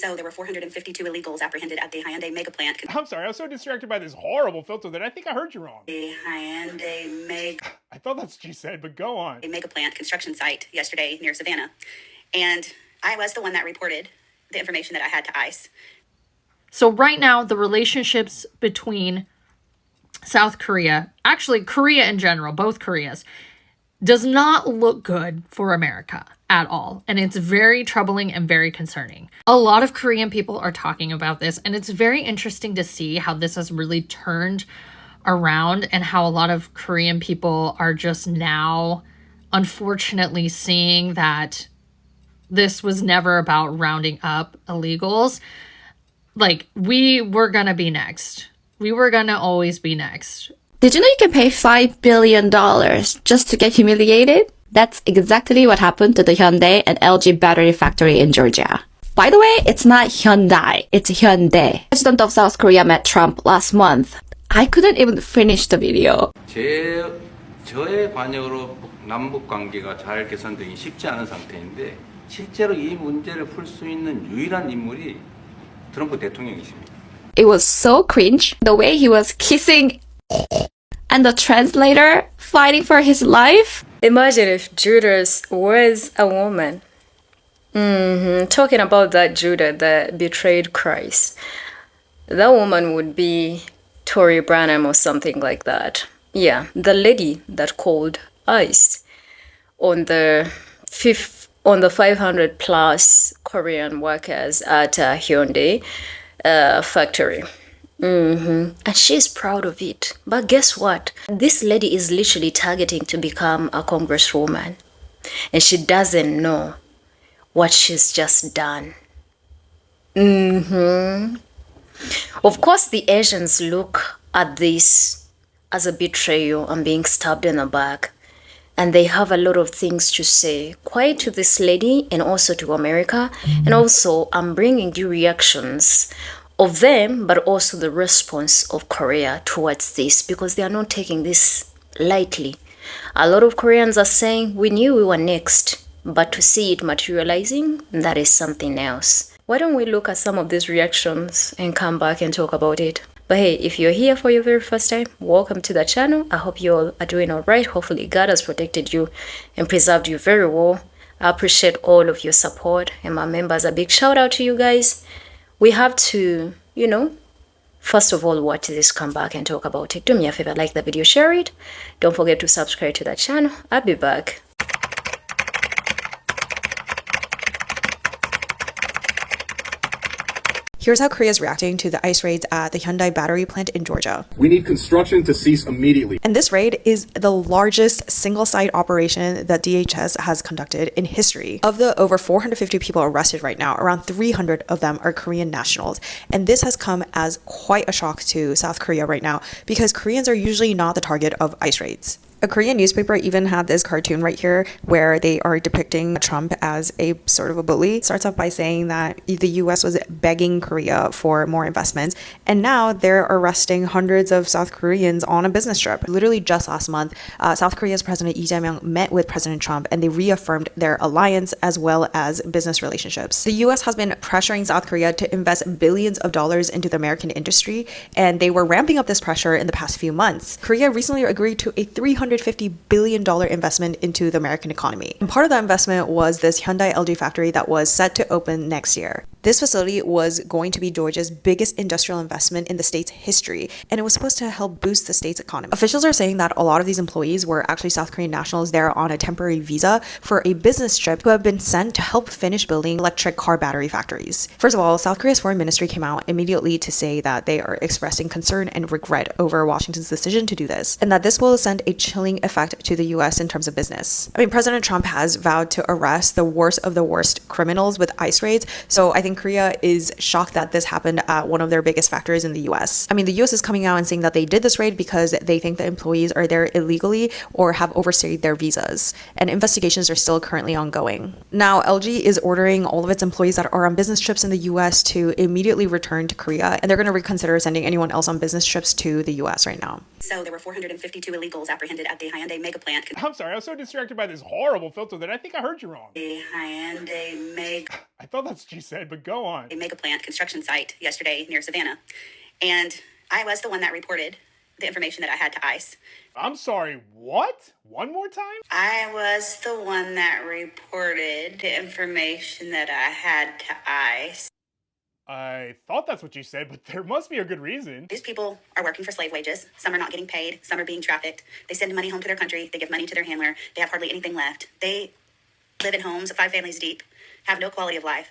So there were 452 illegals apprehended at the Hyundai mega plant. I'm sorry, I was so distracted by this horrible filter that I think I heard you wrong. The Hyundai mega... I thought that's what you said, but go on. A mega plant construction site yesterday near Savannah. And I was the one that reported the information that I had to ICE. So right now, the relationships between South Korea, actually Korea in general, both Koreas, does not look good for America at all. And it's very troubling and very concerning. A lot of Korean people are talking about this, and it's very interesting to see how this has really turned around and how a lot of Korean people are just now, unfortunately, seeing that this was never about rounding up illegals. Like, we were gonna be next. We were gonna always be next. Did you know you can pay $5 billion just to get humiliated? That's exactly what happened to the Hyundai and LG battery factory in Georgia. By the way, it's not Hyundai, it's Hyundai. President of South Korea met Trump last month. I couldn't even finish the video. 저의 관여로 남북 관계가 잘 개선되기 쉽지 않은 상태인데 실제로 이 문제를 풀 수 있는 유일한 인물이 트럼프 대통령이십니다. It was so cringe, the way he was kissing and the translator fighting for his life. Imagine if Judas was a woman. Talking about that Judas that betrayed Christ. That woman would be Tory Branham or something like that. Yeah, the lady that called ICE on the 500 plus Korean workers at Hyundai factory. And she's proud of it. But guess what? This lady is literally targeting to become a congresswoman. And she doesn't know what she's just done. Of course, the Asians look at this as a betrayal and being stabbed in the back. And they have a lot of things to say, quite to this lady and also to America. And also, I'm bringing you reactions of them, but also the response of Korea towards this, because they are not taking this lightly. A lot of Koreans are saying, we knew we were next, but to see it materializing, that is something else. Why don't we look at some of these reactions and come back and talk about it? But hey, if you're here for your very first time, welcome to the channel. I hope you all are doing all right. Hopefully God has protected you and preserved you very well. I appreciate all of your support, and my members, a big shout out to you guys. We have to, first of all, watch this, come back and talk about it. Do me a favor, like the video, share it. Don't forget to subscribe to the channel. I'll be back. Here's how Korea is reacting to the ICE raids at the Hyundai battery plant in Georgia. We need construction to cease immediately. And this raid is the largest single-site operation that DHS has conducted in history. Of the over 450 people arrested right now, around 300 of them are Korean nationals. And this has come as quite a shock to South Korea right now, because Koreans are usually not the target of ICE raids. A Korean newspaper even had this cartoon right here where they are depicting Trump as a sort of a bully. It starts off by saying that the US was begging Korea for more investments, and now they're arresting hundreds of South Koreans on a business trip. Literally just last month, South Korea's President Lee met with President Trump, and they reaffirmed their alliance as well as business relationships. The US has been pressuring South Korea to invest billions of dollars into the American industry, and they were ramping up this pressure in the past few months. Korea recently agreed to a $350 billion investment into the American economy. And part of that investment was this Hyundai LG factory that was set to open next year. This facility was going to be Georgia's biggest industrial investment in the state's history, and it was supposed to help boost the state's economy. Officials are saying that a lot of these employees were actually South Korean nationals there on a temporary visa for a business trip who have been sent to help finish building electric car battery factories. First of all, South Korea's foreign ministry came out immediately to say that they are expressing concern and regret over Washington's decision to do this, and that this will send a chilling effect to the US in terms of business. I mean, President Trump has vowed to arrest the worst of the worst criminals with ICE raids, so I think Korea is shocked that this happened at one of their biggest factories in the US. I mean, the US is coming out and saying that they did this raid because they think the employees are there illegally or have overstayed their visas, and investigations are still currently ongoing. Now, LG is ordering all of its employees that are on business trips in the US to immediately return to Korea, and they're going to reconsider sending anyone else on business trips to the US right now. So there were 452 illegals apprehended at the Hyundai mega plant. I'm sorry, I was so distracted by this horrible filter that I think I heard you wrong. The Hyundai mega... I thought that's what you said, but go on. a mega plant construction site yesterday near Savannah. And I was the one that reported the information that I had to ICE. I'm sorry, what? One more time? I was the one that reported the information that I had to ICE. I thought that's what you said, but there must be a good reason. These people are working for slave wages. Some are not getting paid. Some are being trafficked. They send money home to their country. They give money to their handler. They have hardly anything left. They live in homes 5 families deep, have no quality of life.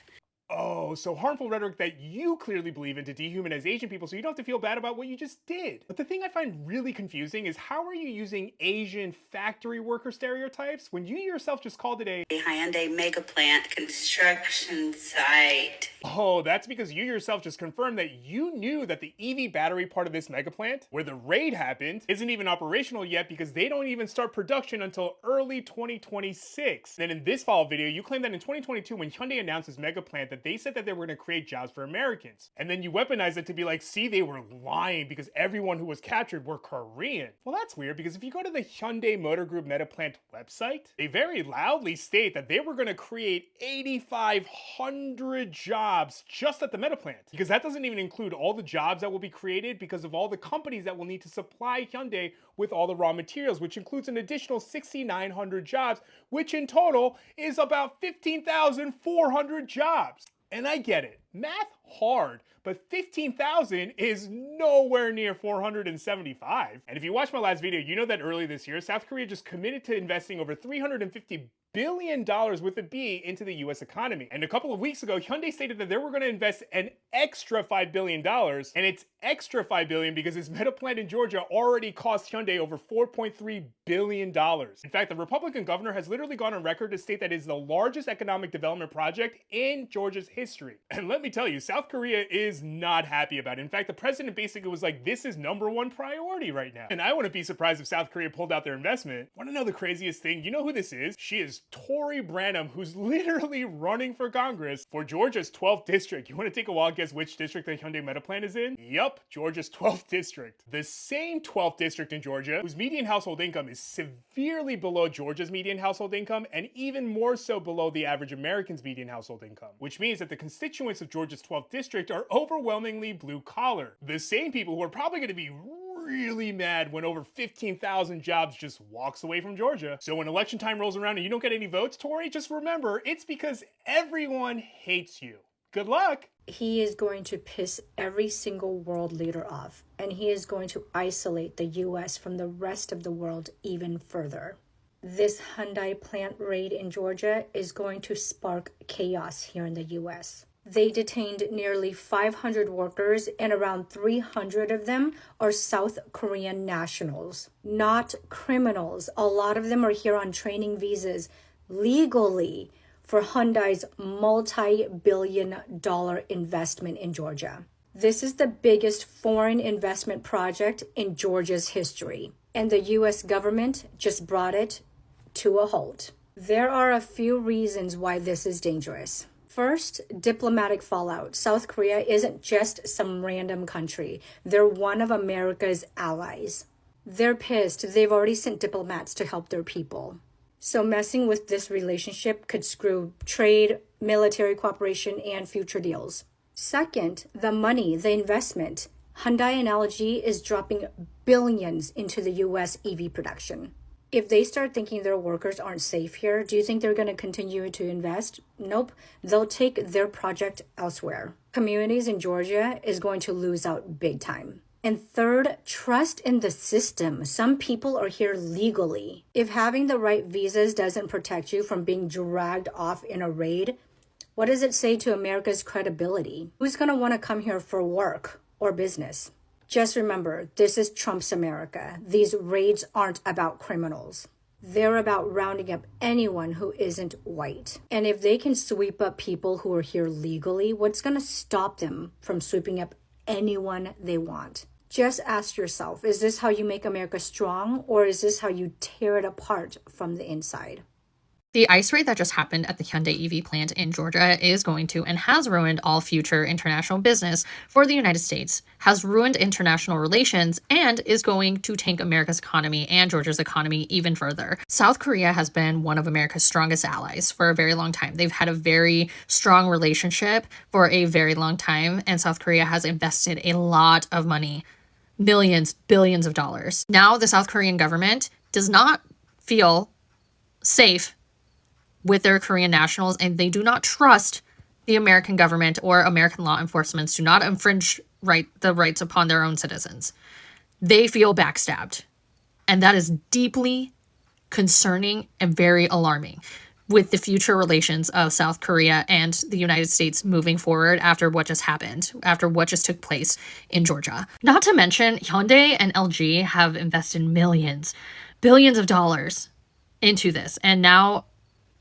Oh, so harmful rhetoric that you clearly believe in to dehumanize Asian people so you don't have to feel bad about what you just did. But the thing I find really confusing is how are you using Asian factory worker stereotypes when you yourself just called it a Hyundai mega plant construction site. Oh, that's because you yourself just confirmed that you knew that the EV battery part of this mega plant, where the raid happened, isn't even operational yet because they don't even start production until early 2026. Then in this follow-up video, you claim that in 2022 when Hyundai announced this mega plant that they said that they were going to create jobs for Americans. And then you weaponize it to be like, see, they were lying because everyone who was captured were Korean. Well, that's weird because if you go to the Hyundai Motor Group Meta Plant website, they very loudly state that they were going to create 8,500 jobs just at the Meta Plant. Because that doesn't even include all the jobs that will be created because of all the companies that will need to supply Hyundai with all the raw materials, which includes an additional 6,900 jobs, which in total is about 15,400 jobs. And I get it, math hard, but 15,000 is nowhere near 475. And if you watched my last video, you know that early this year, South Korea just committed to investing over $350 billion with a B into the US economy. And a couple of weeks ago, Hyundai stated that they were going to invest an extra $5 billion, and it's extra $5 billion because this meta plant in Georgia already cost Hyundai over $4.3 billion. In fact, the Republican governor has literally gone on record to state that it is the largest economic development project in Georgia's history. And let me tell you, South Korea is not happy about it. In fact, the president basically was like, this is #1 priority right now. And I wouldn't be surprised if South Korea pulled out their investment. Want to know the craziest thing? You know who this is? She is Tory Branham, who's literally running for Congress for Georgia's 12th district. You want to take a wild guess which district the Hyundai Meta Plant is in? Yup, Georgia's 12th district. The same 12th district in Georgia, whose median household income is severely below Georgia's median household income and even more so below the average American's median household income. Which means that the constituents of Georgia's 12th district are overwhelmingly blue collar. The same people who are probably going to be really mad when over 15,000 jobs just walks away from Georgia. So when election time rolls around and you don't get any votes, Tory, just remember, it's because everyone hates you. Good luck. He is going to piss every single world leader off, and he is going to isolate the US from the rest of the world even further. This Hyundai plant raid in Georgia is going to spark chaos here in the US. They detained nearly 500 workers, and around 300 of them are South Korean nationals, not criminals. A lot of them are here on training visas legally for Hyundai's multi-billion-dollar investment in Georgia. This is the biggest foreign investment project in Georgia's history, and the US government just brought it to a halt. There are a few reasons why this is dangerous. First, diplomatic fallout. South Korea isn't just some random country. They're one of America's allies. They're pissed. They've already sent diplomats to help their people. So messing with this relationship could screw trade, military cooperation, and future deals. Second, the money, the investment. Hyundai and LG is dropping billions into the US EV production. If they start thinking their workers aren't safe here, do you think they're going to continue to invest? Nope. They'll take their project elsewhere. Communities in Georgia is going to lose out big time. And third, trust in the system. Some people are here legally. If having the right visas doesn't protect you from being dragged off in a raid, what does it say to America's credibility? Who's going to want to come here for work or business? Just remember, this is Trump's America. These raids aren't about criminals. They're about rounding up anyone who isn't white. And if they can sweep up people who are here legally, what's going to stop them from sweeping up anyone they want? Just ask yourself, is this how you make America strong, or is this how you tear it apart from the inside? The ice raid that just happened at the Hyundai EV plant in Georgia is going to and has ruined all future international business for the United States, has ruined international relations, and is going to tank America's economy and Georgia's economy even further. South Korea has been one of America's strongest allies for a very long time. They've had a very strong relationship for a very long time, and South Korea has invested a lot of money, millions, billions of dollars. Now the South Korean government does not feel safe with their Korean nationals, and they do not trust the American government or American law enforcement to not infringe the rights upon their own citizens. They feel backstabbed. And that is deeply concerning and very alarming with the future relations of South Korea and the United States moving forward after what just happened, after what just took place in Georgia. Not to mention, Hyundai and LG have invested millions, billions of dollars into this. And now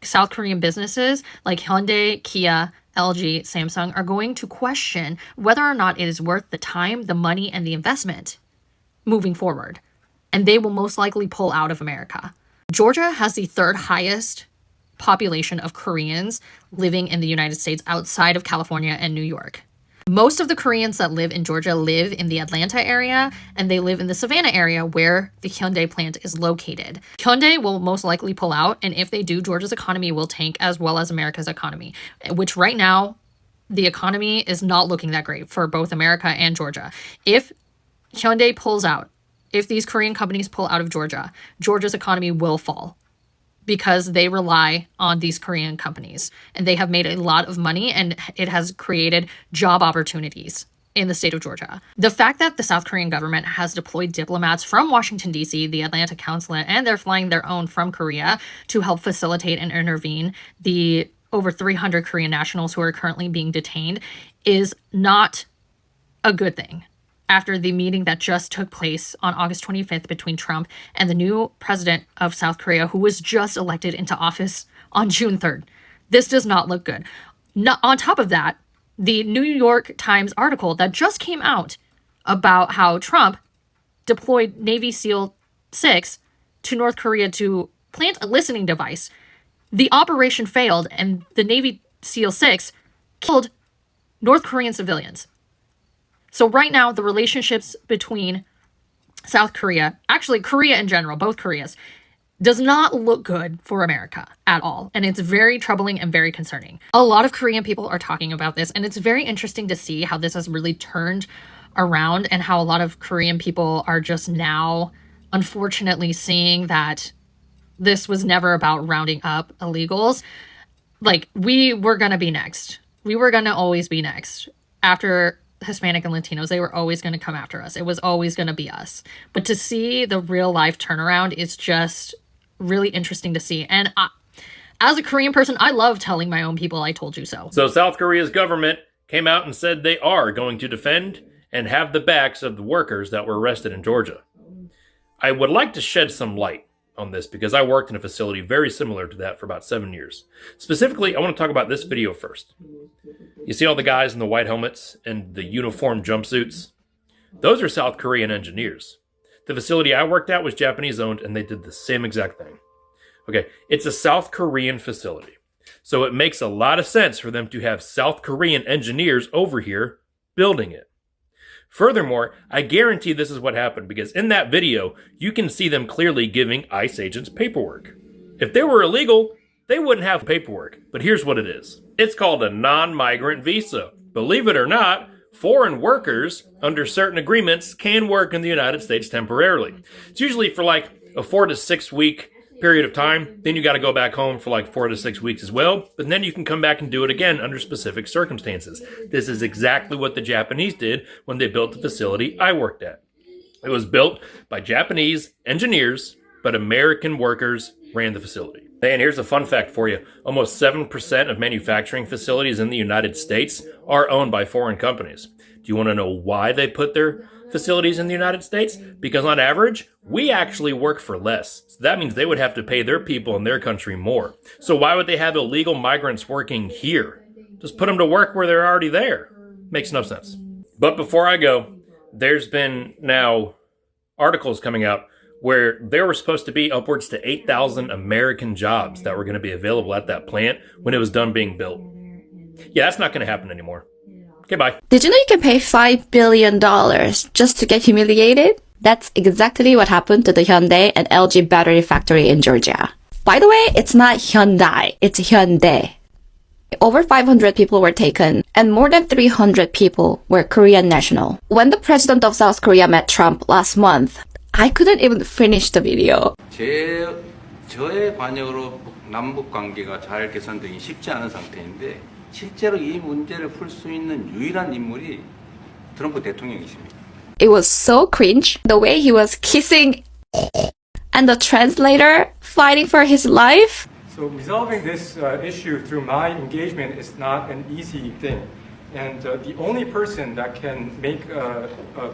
South Korean businesses like Hyundai, Kia, LG, Samsung are going to question whether or not it is worth the time, the money, and the investment moving forward. And they will most likely pull out of America. Georgia has the third highest population of Koreans living in the United States outside of California and New York. Most of the Koreans that live in Georgia live in the Atlanta area, and they live in the Savannah area where the Hyundai plant is located. Hyundai will most likely pull out, and if they do, Georgia's economy will tank as well as America's economy, which right now, the economy is not looking that great for both America and Georgia. If Hyundai pulls out, if these Korean companies pull out of Georgia, Georgia's economy will fall, because they rely on these Korean companies and they have made a lot of money, and it has created job opportunities in the state of Georgia. The fact that the South Korean government has deployed diplomats from Washington, D.C., the Atlanta consulate, and they're flying their own from Korea to help facilitate and intervene the over 300 Korean nationals who are currently being detained is not a good thing. After the meeting that just took place on August 25th between Trump and the new president of South Korea, who was just elected into office on June 3rd. This does not look good. On top of that, the New York Times article that just came out about how Trump deployed Navy SEAL 6 to North Korea to plant a listening device. The operation failed, and the Navy SEAL 6 killed North Korean civilians. So right now, the relationships between South Korea, actually Korea in general, both Koreas, does not look good for America at all. And it's very troubling and very concerning. A lot of Korean people are talking about this, and it's very interesting to see how this has really turned around and how a lot of Korean people are just now, unfortunately, seeing that this was never about rounding up illegals. Like, we were going to be next. We were going to always be next. After Hispanic and Latinos, they were always going to come after us. It was always going to be us. But to see the real life turnaround is just really interesting to see. And as a Korean person, I love telling my own people I told you so. So South Korea's government came out and said they are going to defend and have the backs of the workers that were arrested in Georgia. I would like to shed some light on this because I worked in a facility very similar to that for about 7 years. Specifically, I want to talk about this video first. You see all the guys in the white helmets and the uniform jumpsuits? Those are South Korean engineers. The facility I worked at was Japanese owned, and they did the same exact thing. Okay, it's a South Korean facility. So it makes a lot of sense for them to have South Korean engineers over here building it. Furthermore, I guarantee this is what happened because in that video, you can see them clearly giving ICE agents paperwork. If they were illegal, they wouldn't have paperwork, but here's what it is. It's called a non-migrant visa. Believe it or not, foreign workers under certain agreements can work in the United States temporarily. It's usually for like a 4 to 6 week period of time. Then you got to go back home for like 4 to 6 weeks as well, but then you can come back and do it again under specific circumstances. This is exactly what the Japanese did when they built the facility I worked at. It was built by Japanese engineers, but American workers ran the facility. And here's a fun fact for you. Almost 7% of manufacturing facilities in the United States are owned by foreign companies. Do you want to know why they put their facilities in the United States? Because on average, we actually work for less. So that means they would have to pay their people in their country more. So why would they have illegal migrants working here? Just put them to work where they're already there. Makes no sense. But before I go, there's been now articles coming out where there were supposed to be upwards to 8,000 American jobs that were going to be available at that plant when it was done being built. Yeah, that's not going to happen anymore. Okay, bye. Did you know you can pay $5 billion just to get humiliated? That's exactly what happened to the Hyundai and LG battery factory in Georgia. By the way, it's not Hyundai, it's Hyundai. Over 500 people were taken, and more than 300 people were Korean national. When the president of South Korea met Trump last month, I couldn't even finish the video. 저의 관여로 남북 관계가 잘 개선되기 쉽지 않은 상태인데 실제로 이 문제를 풀 수 있는 유일한 인물이 트럼프 대통령이십니다. It was so cringe, the way he was kissing and the translator fighting for his life. So resolving this issue through my engagement is not an easy thing. And the only person that can make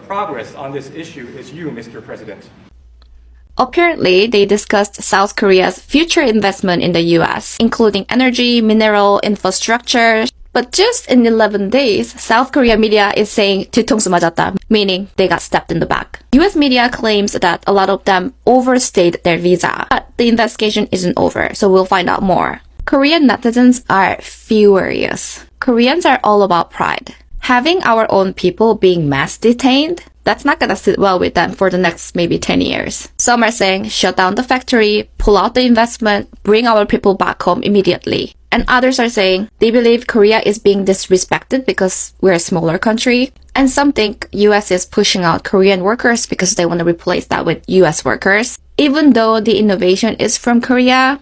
progress on this issue is you, Mr. President. Apparently, they discussed South Korea's future investment in the US, including energy, mineral, infrastructure. But just in 11 days, South Korea media is saying 뒤통수 맞았다, meaning they got stabbed in the back. US media claims that a lot of them overstayed their visa. But the investigation isn't over, so we'll find out more. Korean netizens are furious. Koreans are all about pride. Having our own people being mass detained, that's not gonna sit well with them for the next maybe 10 years. Some are saying shut down the factory, pull out the investment, bring our people back home immediately. And others are saying they believe Korea is being disrespected because we're a smaller country. And some think US is pushing out Korean workers because they want to replace that with US workers, even though the innovation is from Korea.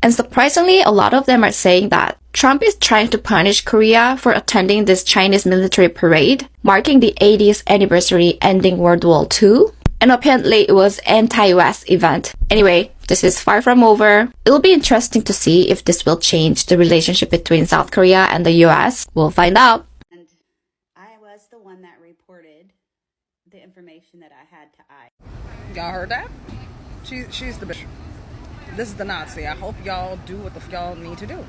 And surprisingly, a lot of them are saying that Trump is trying to punish Korea for attending this Chinese military parade, marking the 80th anniversary ending World War II. And apparently it was anti-US event. Anyway, this is far from over. It'll be interesting to see if this will change the relationship between South Korea and the US. We'll find out. And I was the one that reported the information that I had to Y'all heard that? She's the bitch. This is the Nazi. I hope y'all do what the y'all need to do.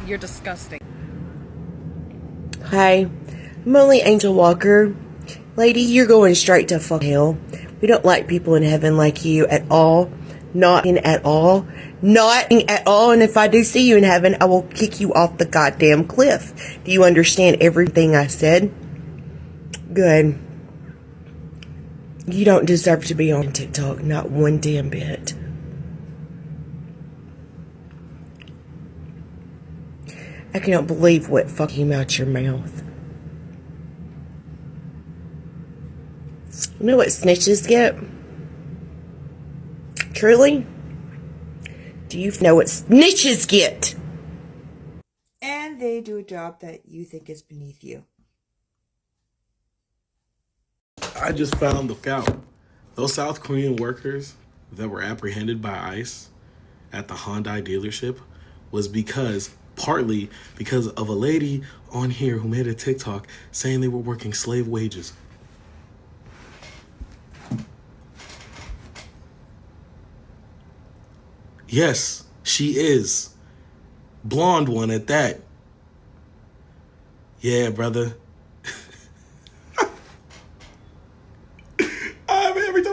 You're disgusting. Hi, I'm only Angel Walker. Lady, you're going straight to fuck hell. We don't like people in heaven like you at all. Not at all. Not at all. And if I do see you in heaven, I will kick you off the goddamn cliff. Do you understand everything I said? Good. You don't deserve to be on TikTok. Not one damn bit. I cannot believe what fuck came out your mouth. You know what snitches get? Truly? Do you know what snitches get? And they do a job that you think is beneath you. I just found out. Those South Korean workers that were apprehended by ICE at the Hyundai dealership was partly because of a lady on here who made a TikTok saying they were working slave wages. Yes, she is. Blonde one at that. Yeah, brother.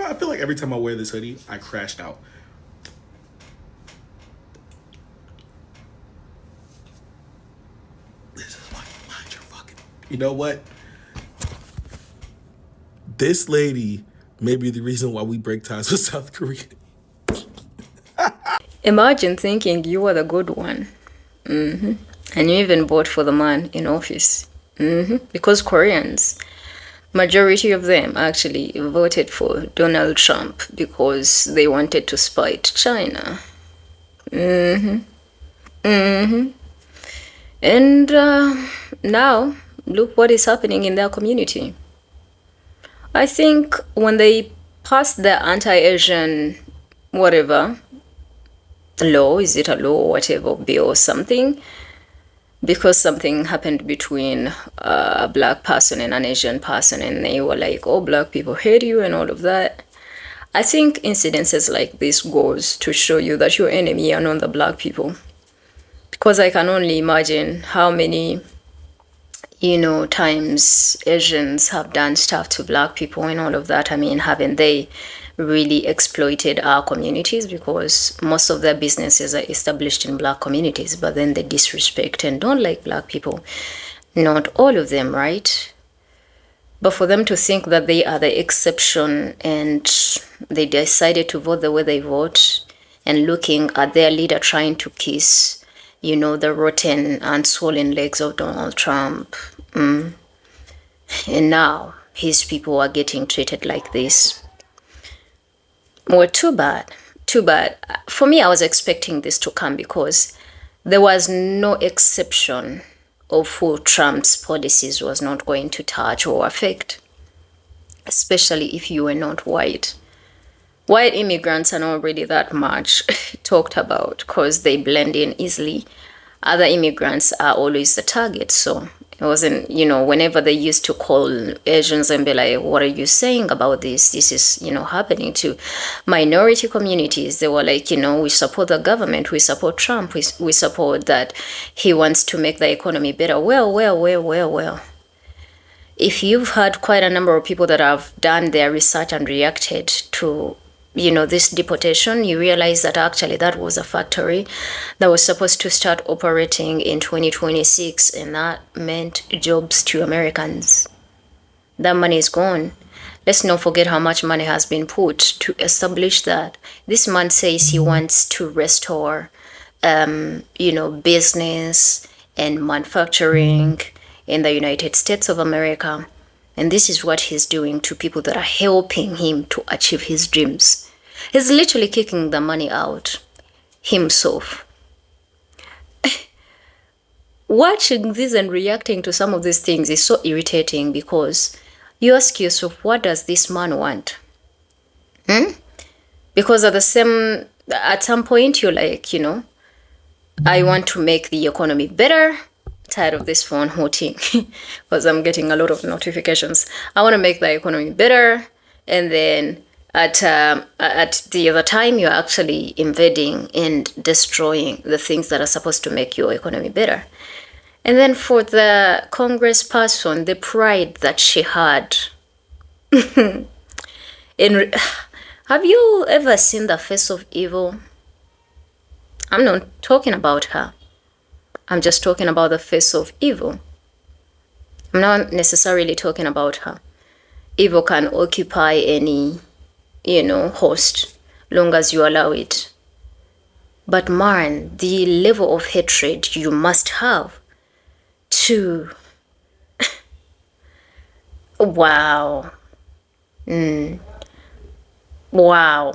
I feel like every time I wear this hoodie, I crashed out. This is why you mind your fucking... You know what? This lady may be the reason why we break ties with South Korea. Imagine thinking you were the good one. And you even vote for the man in office. Because Koreans, majority of them actually voted for Donald Trump because they wanted to spite China. And now, look what is happening in their community. I think when they passed the anti-Asian whatever law, is it a law or whatever, bill or something, because something happened between a black person and an Asian person, and they were like, oh, black people hate you and all of that. I think incidences like this goes to show you that your enemy are not the black people. Because I can only imagine how many, times Asians have done stuff to black people and all of that. I mean, haven't they really exploited our communities, because most of their businesses are established in Black communities, but then they disrespect and don't like Black people. Not all of them, right? But for them to think that they are the exception and they decided to vote the way they vote, and looking at their leader trying to kiss, the rotten and swollen legs of Donald Trump. And now his people are getting treated like this. Well, too bad. Too bad. For me, I was expecting this to come because there was no exception of who Trump's policies was not going to touch or affect, especially if you were not white. White immigrants are not really that much talked about because they blend in easily. Other immigrants are always the target. So it wasn't, whenever they used to call Asians and be like, what are you saying about this? This is, happening to minority communities. They were like, we support the government. We support Trump. We support that he wants to make the economy better. Well. If you've had quite a number of people that have done their research and reacted to this deportation, you realize that actually that was a factory that was supposed to start operating in 2026, and that meant jobs to Americans. That money is gone. Let's not forget how much money has been put to establish that. This man says he wants to restore, business and manufacturing in the United States of America. And this is what he's doing to people that are helping him to achieve his dreams. He's literally kicking the money out himself. Watching this and reacting to some of these things is so irritating, because you ask yourself, what does this man want? Because at some point you're like, I want to make the economy better. Tired of this phone hooting because I'm getting a lot of notifications. I want to make the economy better, and then at the other time you're actually invading and destroying the things that are supposed to make your economy better. And then for the congressperson, the pride that she had. Have you ever seen the face of evil? I'm not talking about her. I'm just talking about the face of evil. I'm not necessarily talking about her. Evil can occupy any, host, long as you allow it. But man, the level of hatred you must have to... Wow. Wow.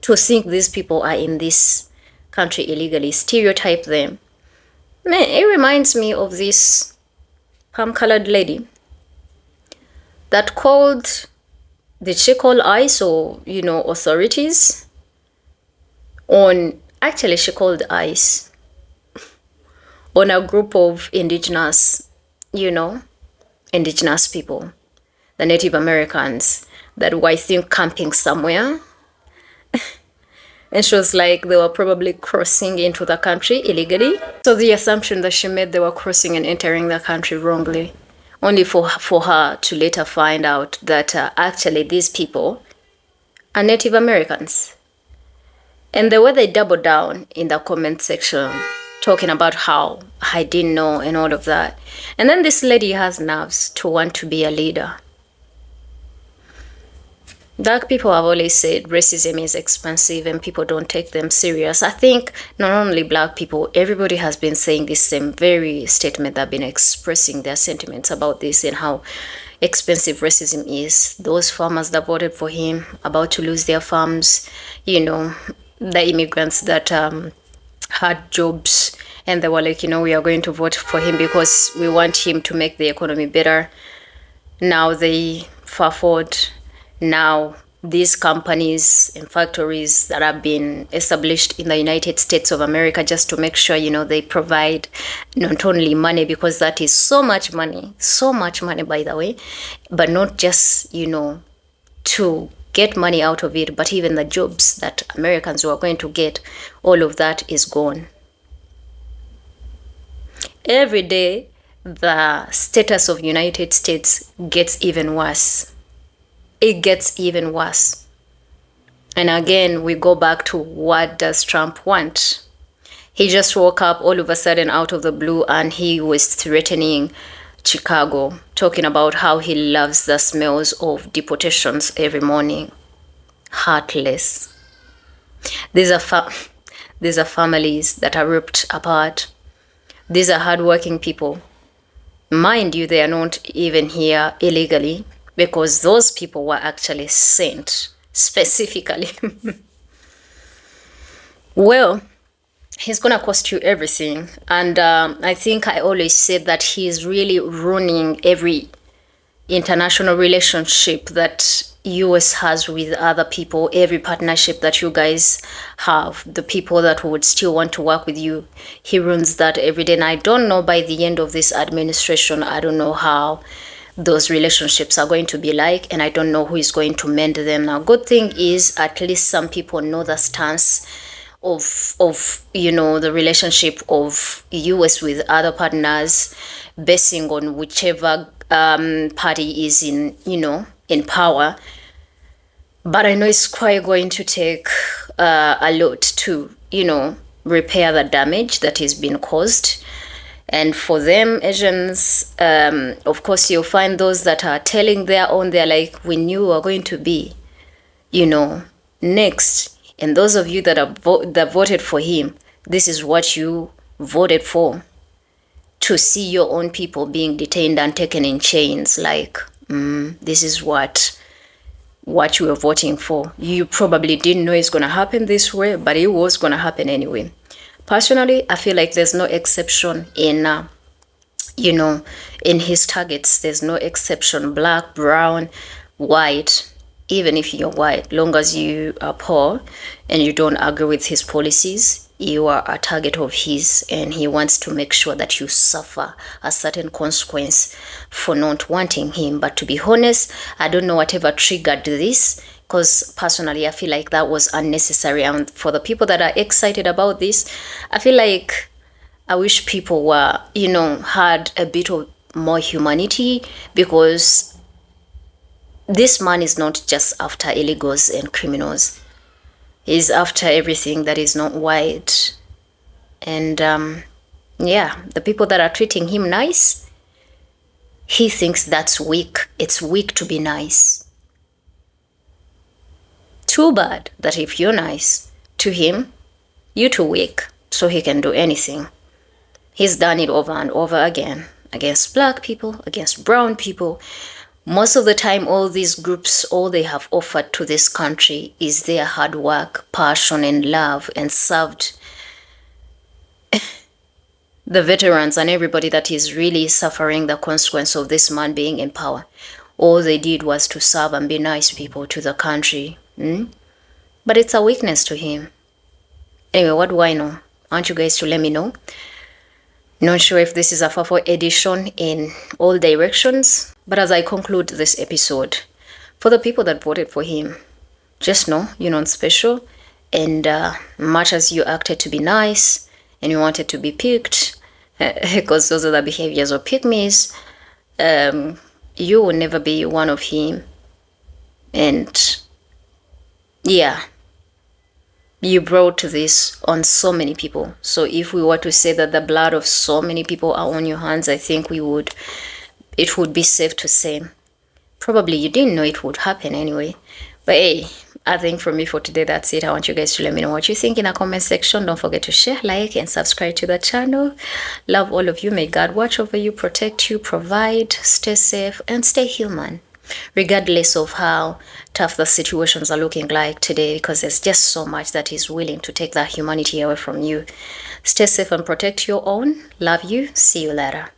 To think these people are in this country illegally, stereotype them. Man, it reminds me of this palm-colored lady that called, did she call ICE or, authorities on, actually she called ICE on a group of indigenous people, the Native Americans that were, I think, camping somewhere. And she was like, they were probably crossing into the country illegally. So the assumption that she made, they were crossing and entering the country wrongly, only for her to later find out that actually these people are Native Americans. And the way they doubled down in the comment section, talking about how I didn't know and all of that. And then this lady has nerves to want to be a leader. Black people have always said racism is expensive and people don't take them serious. I think not only black people, everybody has been saying this same very statement. They've been expressing their sentiments about this and how expensive racism is. Those farmers that voted for him, about to lose their farms, the immigrants that had jobs, and they were like, we are going to vote for him because we want him to make the economy better. Now they fast forward. Now, these companies and factories that have been established in the United States of America just to make sure, they provide not only money, because that is so much money, by the way, but not just, to get money out of it, but even the jobs that Americans were going to get, all of that is gone. Every day, the status of United States gets even worse. It gets even worse. And again, we go back to what does Trump want? He just woke up all of a sudden out of the blue and he was threatening Chicago, talking about how he loves the smells of deportations every morning. Heartless. These are families that are ripped apart. These are hardworking people. Mind you, they are not even here illegally because those people were actually sent specifically. Well, he's gonna cost you everything. And I think I always said that he's really ruining every international relationship that US has with other people, every partnership that you guys have, the people that would still want to work with you, he ruins that every day. And I don't know, by the end of this administration, I don't know how those relationships are going to be like, and I don't know who is going to mend them. Now, good thing is at least some people know the stance of the relationship of US with other partners, basing on whichever party is in power. But I know it's quite going to take a lot to repair the damage that has been caused. And for them, Asians, of course, you'll find those that are telling their own, they're like, we knew we were going to be next. And those of you that voted for him, this is what you voted for. To see your own people being detained and taken in chains, like, this is what you were voting for. You probably didn't know it's going to happen this way, but it was going to happen anyway. Personally, I feel like there's no exception in his targets. There's no exception, black, brown, white. Even if you're white, long as you are poor and you don't agree with his policies, you are a target of his, and he wants to make sure that you suffer a certain consequence for not wanting him. But to be honest, I don't know whatever triggered this, because personally I feel like that was unnecessary. And for the people that are excited about this, I feel like I wish people were had a bit of more humanity, because this man is not just after illegals and criminals. He's after everything that is not white. And the people that are treating him nice, he thinks that's weak. It's weak to be nice. Too bad that if you're nice to him, you're too weak, so he can do anything. He's done it over and over again, against black people, against brown people. Most of the time, all these groups, all they have offered to this country is their hard work, passion, and love, and served the veterans and everybody that is really suffering the consequence of this man being in power. All they did was to serve and be nice people to the country. But it's a weakness to him. Anyway, what do I know? I want you guys to let me know. Not sure if this is a FAFO edition in all directions. But as I conclude this episode, for the people that voted for him, just know you're not special. And much as you acted to be nice and you wanted to be picked, because those are the behaviors of pygmies, you will never be one of him. And you brought this on so many people. So if we were to say that the blood of so many people are on your hands, I think it would be safe to say probably you didn't know it would happen anyway. But hey, I think for me for today, that's it. I want you guys to let me know what you think in the comment section. Don't forget to share, like, and subscribe to the channel. Love all of you. May God watch over you, protect you, provide, stay safe, and stay human, regardless of how tough the situations are looking like today, because there's just so much that is willing to take that humanity away from you. Stay safe and protect your own. Love you. See you later.